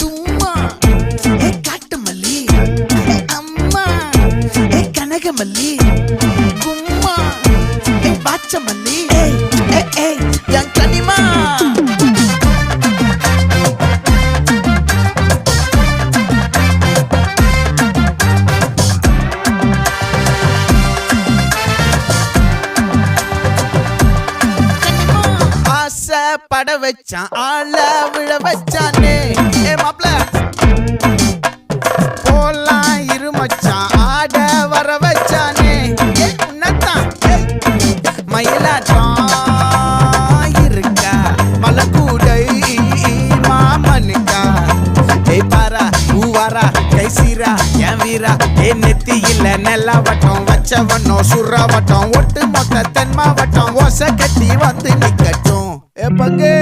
தும்மா காட்டு மல்லி அம்மா கனகமல்லி கும்மா பாச்ச மல்லி என் கனிமா பட வச்சான் ஆள விழ வச்சானே மாப்ள போலாம் இருமச்சான் ஆட வர வச்சானே உன்னதான் மயிலாட்டம் இருக்கா மலக்கூடை மாமனுக்கா பாரா பூவாரா கைசீரா என் வீரா நெத்தி இல்ல நெல்லா வட்டம் வச்ச வண்ணம் சுறா வட்டம் ஒட்டு மொத்த தென் மாவட்டம் ஓசை கட்டி வந்து நிக்கட்டும் பங்கே